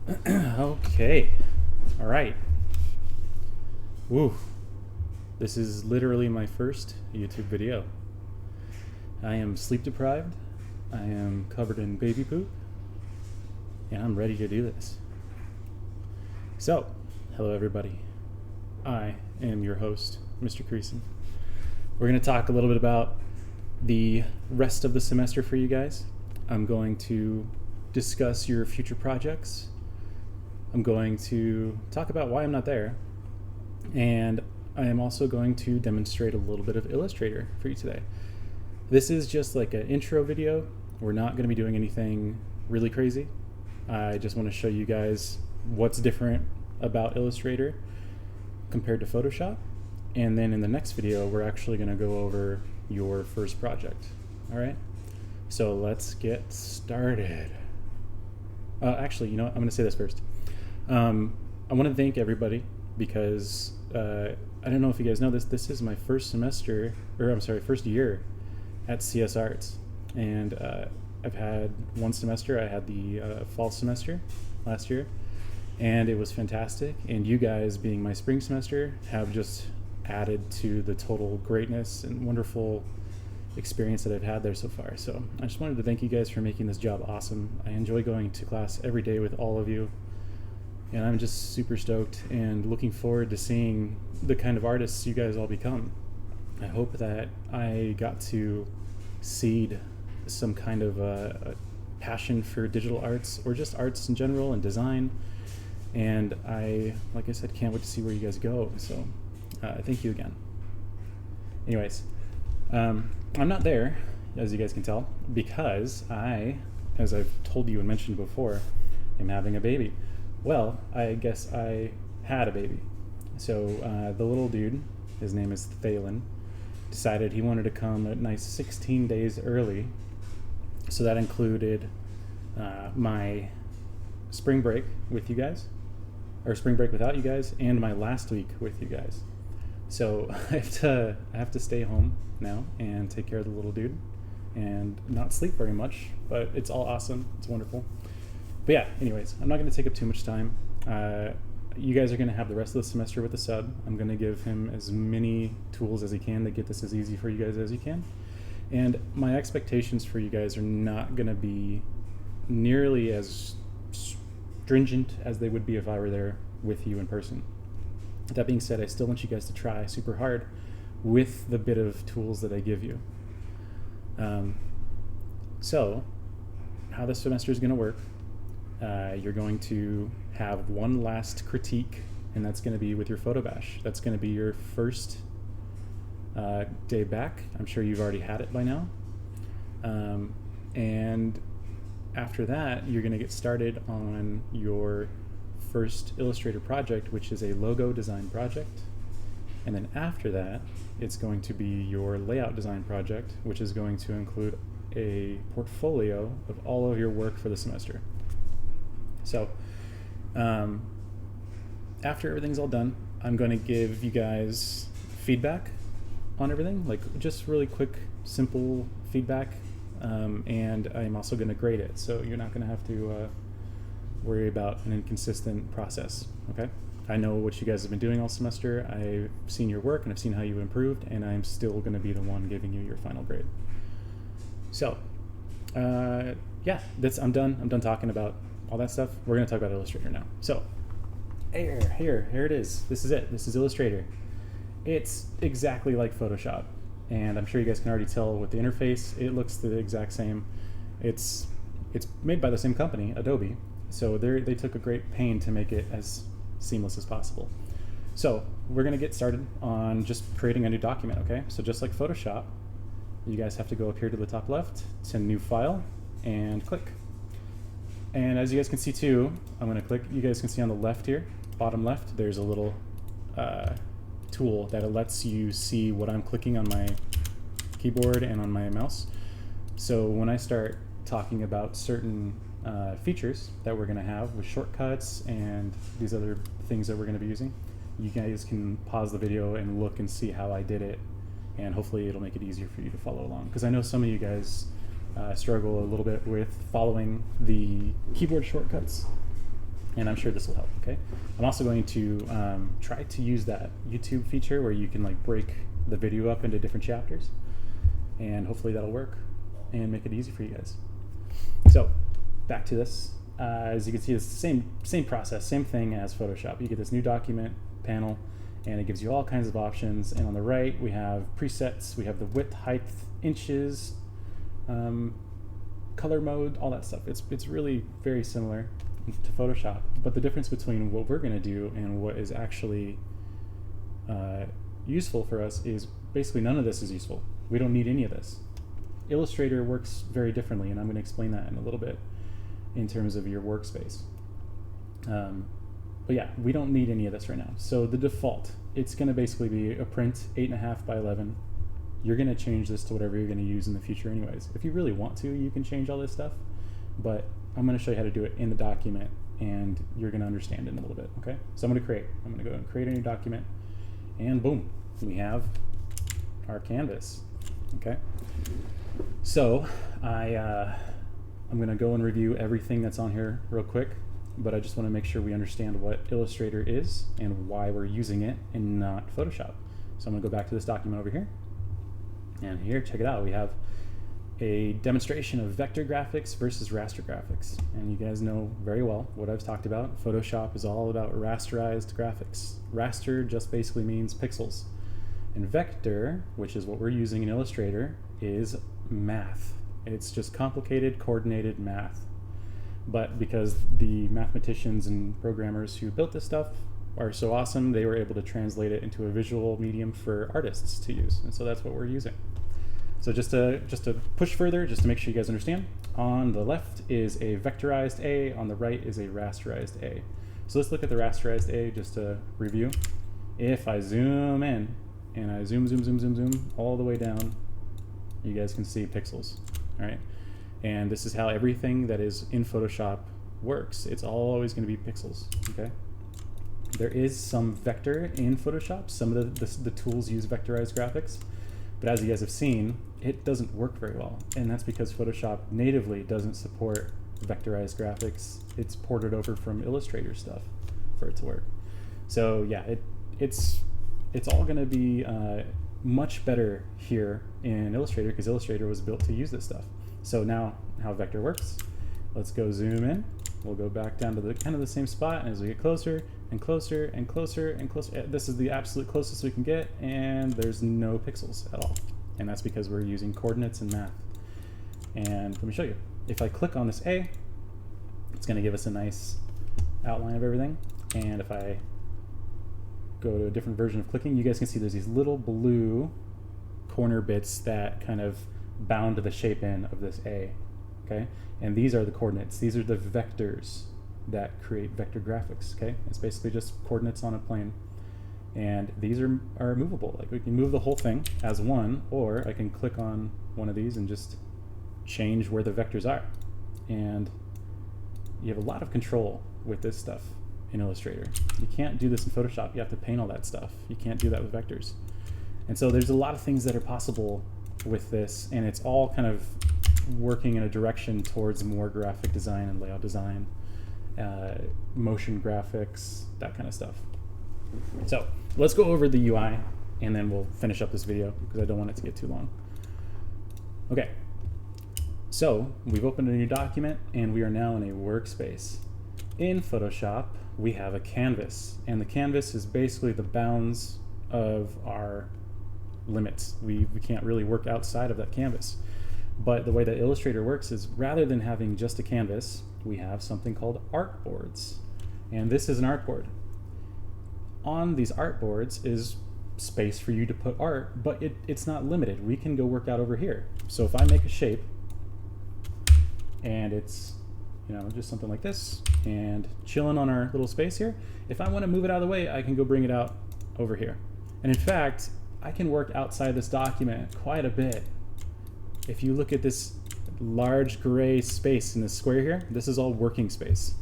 Okay. All right. Woo. This is literally my first YouTube video. I am sleep deprived. I am covered in baby poop. And I'm ready to do this. So, hello everybody. I am your host, Mr. Creason. We're going to talk a little bit about the rest of the semester for you guys. I'm going to discuss your future projects. I'm going to talk about why I'm not there. And I am also going to demonstrate a little bit of Illustrator for you today. This is just like an intro video. We're not going to be doing anything really crazy. I just want to show you guys what's different about Illustrator compared to Photoshop. And then in the next video, we're actually going to go over your first project. All right? So let's get started. Actually, you know what? I'm going to say this first. I want to thank everybody because I don't know if you guys know this. This is my first year at CS Arts, and I've had one semester. I had the fall semester last year, and it was fantastic. And you guys, being my spring semester, have just added to the total greatness and wonderful experience that I've had there so far. So I just wanted to thank you guys for making this job awesome. I enjoy going to class every day with all of you. And I'm just super stoked and looking forward to seeing the kind of artists you guys all become. I hope that I got to seed some kind of a passion for digital arts or just arts in general and design. And I, like I said, can't wait to see where you guys go. So thank you again. Anyways, I'm not there, as you guys can tell, because I, as I've told you and mentioned before, am having a baby. Well, I guess I had a baby. So the little dude, his name is Thalen, decided he wanted to come a nice 16 days early. So that included my spring break with you guys, or spring break without you guys, and my last week with you guys. So I have to stay home now and take care of the little dude and not sleep very much, but it's all awesome. It's wonderful. But yeah, anyways, I'm not going to take up too much time. You guys are going to have the rest of the semester with the sub. I'm going to give him as many tools as he can to get this as easy for you guys as you can. And my expectations for you guys are not going to be nearly as stringent as they would be if I were there with you in person. That being said, I still want you guys to try super hard with the bit of tools that I give you. So, how this semester is going to work. You're going to have one last critique, and that's going to be with your photo bash. That's going to be your first day back. I'm sure you've already had it by now. And after that, you're going to get started on your first Illustrator project, which is a logo design project. And then after that, it's going to be your layout design project, which is going to include a portfolio of all of your work for the semester. So after everything's all done, I'm going to give you guys feedback on everything, like just really quick, simple feedback, and I'm also going to grade it, so you're not going to have to worry about an inconsistent process, okay? I know what you guys have been doing all semester. I've seen your work and I've seen how you've improved, and I'm still going to be the one giving you your final grade. So yeah, I'm done talking about all that stuff. We're going to talk about Illustrator now. So here it is. This is it. This is Illustrator. It's exactly like Photoshop, and I'm sure you guys can already tell with the interface. It looks the exact same. It's made by the same company, Adobe, so they took a great pain to make it as seamless as possible. So we're going to get started on just creating a new document, okay? So just like Photoshop, you guys have to go up here to the top left to New File and click. And as you guys can see too, I'm going to click. You guys can see on the left here, bottom left, there's a little tool that lets you see what I'm clicking on my keyboard and on my mouse. So when I start talking about certain features that we're going to have with shortcuts and these other things that we're going to be using, you guys can pause the video and look and see how I did it, and hopefully it'll make it easier for you to follow along, because I know some of you guys struggle a little bit with following the keyboard shortcuts. and I'm sure this will help, okay? I'm also going to try to use that YouTube feature where you can like break the video up into different chapters, and hopefully that'll work and make it easy for you guys. So back to this. As you can see, it's the same process, same thing as Photoshop. You get this new document panel, and it gives you all kinds of options. And on the right, we have presets. We have the width, height, inches, color mode, all that stuff. It's really very similar to Photoshop, but the difference between what we're going to do and what is actually useful for us is basically none of this is useful. We don't need any of this. Illustrator works very differently, and I'm going to explain that in a little bit in terms of your workspace. But yeah, we don't need any of this right now. So the default, it's going to basically be a print 8.5 by 11. You're going to change this to whatever you're going to use in the future anyways. If you really want to, you can change all this stuff, but I'm going to show you how to do it in the document, and you're going to understand it in a little bit, okay? So I'm going to go and create a new document, and boom, we have our canvas, okay? So I'm going to go and review everything that's on here real quick, but I just want to make sure we understand what Illustrator is and why we're using it and not Photoshop. So I'm going to go back to this document over here, and here, check it out. We have a demonstration of vector graphics versus raster graphics. And you guys know very well what I've talked about. Photoshop is all about rasterized graphics. Raster just basically means pixels. And vector, which is what we're using in Illustrator, is math. It's just complicated, coordinated math. But because the mathematicians and programmers who built this stuff are so awesome, they were able to translate it into a visual medium for artists to use. And so that's what we're using. So just to push further, just to make sure you guys understand, on the left is a vectorized A, on the right is a rasterized A. So let's look at the rasterized A just to review. If I zoom in, and I zoom all the way down, you guys can see pixels, all right? And this is how everything that is in Photoshop works. It's always going to be pixels, okay? There is some vector in Photoshop. Some of the tools use vectorized graphics, but as you guys have seen, it doesn't work very well. And that's because Photoshop natively doesn't support vectorized graphics. It's ported over from Illustrator stuff for it to work. So yeah, it's all going to be much better here in Illustrator because Illustrator was built to use this stuff. So now how vector works, let's go zoom in. We'll go back down to the kind of the same spot, and as we get closer and closer and closer and closer, this is the absolute closest we can get, and there's no pixels at all. And that's because we're using coordinates and math. And let me show you. If I click on this A, it's going to give us a nice outline of everything. And if I go to a different version of clicking, you guys can see there's these little blue corner bits that kind of bound the shape in of this A, okay? And these are the coordinates. These are the vectors that create vector graphics, okay? It's basically just coordinates on a plane. And these are movable. Like we can move the whole thing as one, or I can click on one of these and just change where the vectors are. And you have a lot of control with this stuff in Illustrator. You can't do this in Photoshop. You have to paint all that stuff. You can't do that with vectors. And so there's a lot of things that are possible with this, and it's all kind of working in a direction towards more graphic design and layout design, motion graphics, that kind of stuff. So let's go over the UI, and then we'll finish up this video because I don't want it to get too long. Okay, so we've opened a new document, and we are now in a workspace. In Photoshop, we have a canvas, and the canvas is basically the bounds of our limits. We can't really work outside of that canvas. But the way that Illustrator works is rather than having just a canvas, we have something called artboards. And this is an artboard. On these artboards is space for you to put art, but it's not limited. We can go work out over here. So if I make a shape, and it's, you know, just something like this, and chilling on our little space here, if I want to move it out of the way, I can go bring it out over here. And in fact, I can work outside this document quite a bit. If you look at this large gray space in this square here, this is all working space.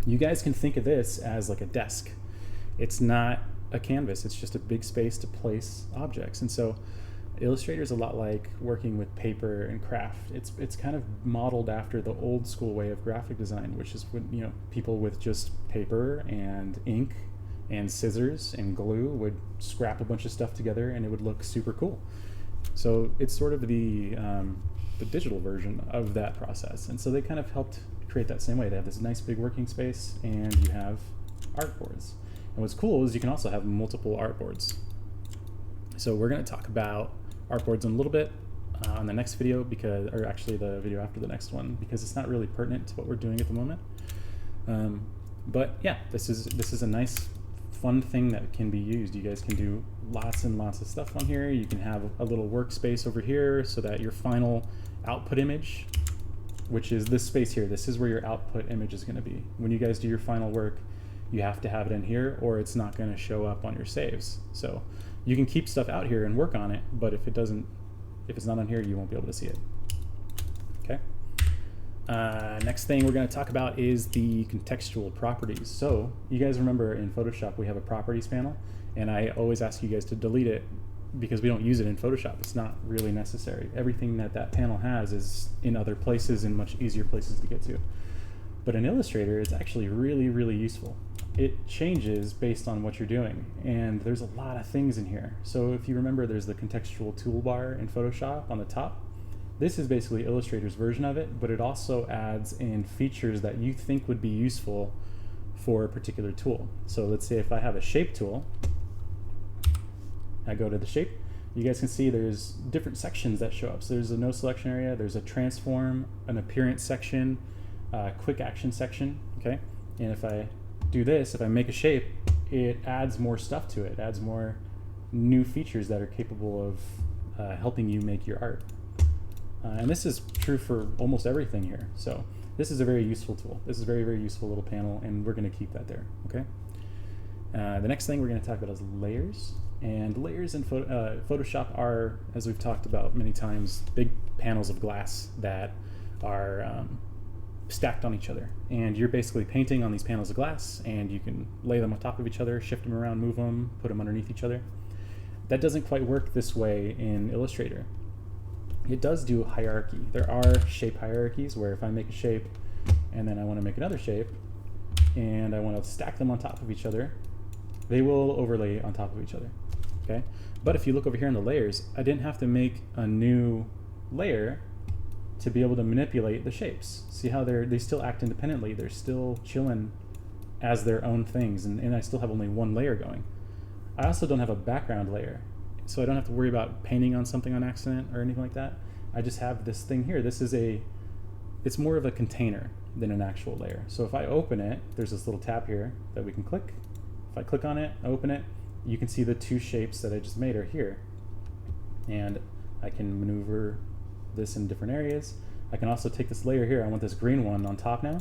You guys can think of this as like a desk. It's not a canvas, it's just a big space to place objects. And so Illustrator is a lot like working with paper and craft. It's kind of modeled after the old school way of graphic design, which is when, you know, people with just paper and ink and scissors and glue would scrap a bunch of stuff together and it would look super cool. So it's sort of the digital version of that process. And so they kind of helped create that same way. They have this nice big working space and you have artboards. And what's cool is you can also have multiple artboards. So we're going to talk about artboards in a little bit on the next video, or actually the video after the next one, because it's not really pertinent to what we're doing at the moment. But yeah, this is a nice, fun thing that can be used. You guys can do lots and lots of stuff on here. You can have a little workspace over here so that your final output image, which is this space here, this is where your output image is going to be. When you guys do your final work, you have to have it in here or it's not going to show up on your saves. So you can keep stuff out here and work on it, but if it's not on here, you won't be able to see it. Okay. Next thing we're going to talk about is the contextual properties. So you guys remember in Photoshop we have a properties panel, and I always ask you guys to delete it because we don't use it in Photoshop. It's not really necessary. Everything that panel has is in other places and much easier places to get to. But in Illustrator, it's actually really, really useful. It changes based on what you're doing, and there's a lot of things in here. So if you remember, there's the contextual toolbar in Photoshop on the top. This is basically Illustrator's version of it, but it also adds in features that you think would be useful for a particular tool. So let's say if I have a shape tool, I go to the shape, you guys can see there's different sections that show up. So there's a no selection area, there's a transform, an appearance section, quick action section, okay? And if I do this, if I make a shape, it adds more stuff to it. It adds more new features that are capable of helping you make your art. And this is true for almost everything here. So this is a very useful tool. This is a very, very useful little panel, and we're going to keep that there, okay? The next thing we're going to talk about is layers. And layers in Photoshop are, as we've talked about many times, big panels of glass that are stacked on each other. And you're basically painting on these panels of glass, and you can lay them on top of each other, shift them around, move them, put them underneath each other. That doesn't quite work this way in Illustrator. It does do hierarchy. There are shape hierarchies where if I make a shape and then I want to make another shape and I want to stack them on top of each other, they will overlay on top of each other, okay? But if you look over here in the layers, I didn't have to make a new layer to be able to manipulate the shapes. See how they still act independently. They're still chilling as their own things, and I still have only one layer going. I also don't have a background layer, so I don't have to worry about painting on something on accident or anything like that. I just have this thing here. It's more of a container than an actual layer. So if I open it, there's this little tab here that we can click. If I click on it, open it, you can see the two shapes that I just made are here. And I can maneuver this in different areas. I can also take this layer here. I want this green one on top now.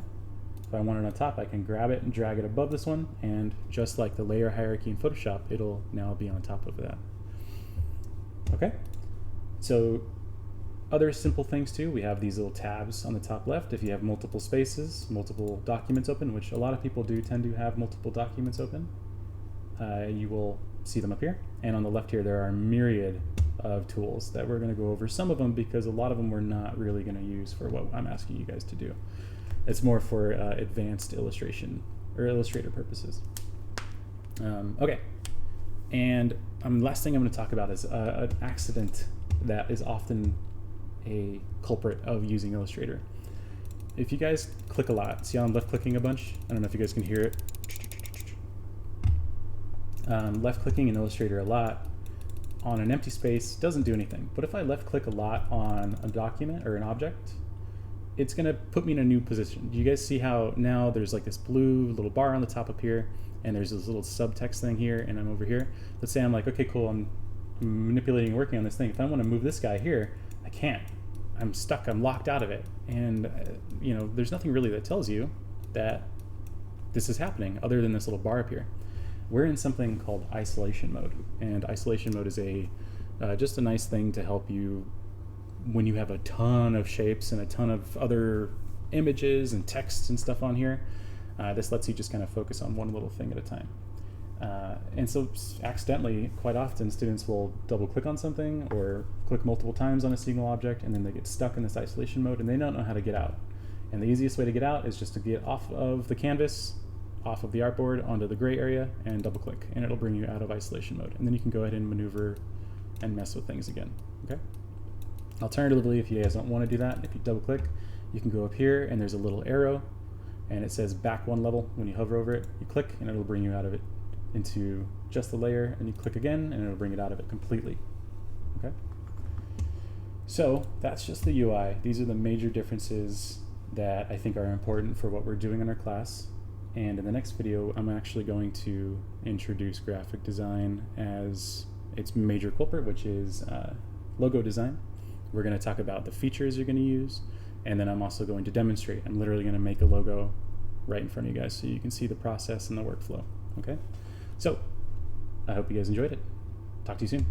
If I want it on top, I can grab it and drag it above this one, and just like the layer hierarchy in Photoshop, it'll now be on top of that. Okay, so other simple things too, we have these little tabs on the top left. If you have multiple spaces, multiple documents open, which a lot of people do tend to have multiple documents open, you will see them up here. And on the left here, there are a myriad of tools that we're going to go over. Some of them, because a lot of them we're not really going to use for what I'm asking you guys to do. It's more for advanced illustration or Illustrator purposes. Okay, and last thing I'm going to talk about is an accident that is often a culprit of using Illustrator. If you guys click a lot, see how I'm left clicking a bunch? I don't know if you guys can hear it. Left clicking in Illustrator a lot on an empty space doesn't do anything. But if I left click a lot on a document or an object, it's going to put me in a new position. Do you guys see how now there's like this blue little bar on the top up here, and there's this little subtext thing here, and I'm over here. Let's say I'm like, okay, cool, I'm manipulating and working on this thing. If I want to move this guy here, I can't. I'm stuck, I'm locked out of it. And you know, there's nothing really that tells you that this is happening other than this little bar up here. We're in something called isolation mode, and isolation mode is just a nice thing to help you when you have a ton of shapes and a ton of other images and texts and stuff on here. This lets you just kind of focus on one little thing at a time. And so accidentally, quite often, students will double click on something or click multiple times on a single object, and then they get stuck in this isolation mode and they don't know how to get out. And the easiest way to get out is just to get off of the canvas, off of the artboard, onto the gray area, and double click, and it'll bring you out of isolation mode. And then you can go ahead and maneuver and mess with things again, okay? Alternatively, if you guys don't want to do that, if you double click, you can go up here and there's a little arrow and it says back one level. When you hover over it, you click and it'll bring you out of it into just the layer, and you click again and it'll bring it out of it completely, okay? So that's just the UI. These are the major differences that I think are important for what we're doing in our class. And in the next video, I'm actually going to introduce graphic design as its major culprit, which is logo design. We're going to talk about the features you're going to use, and then I'm also going to demonstrate. I'm literally going to make a logo right in front of you guys so you can see the process and the workflow, okay? So I hope you guys enjoyed it. Talk to you soon.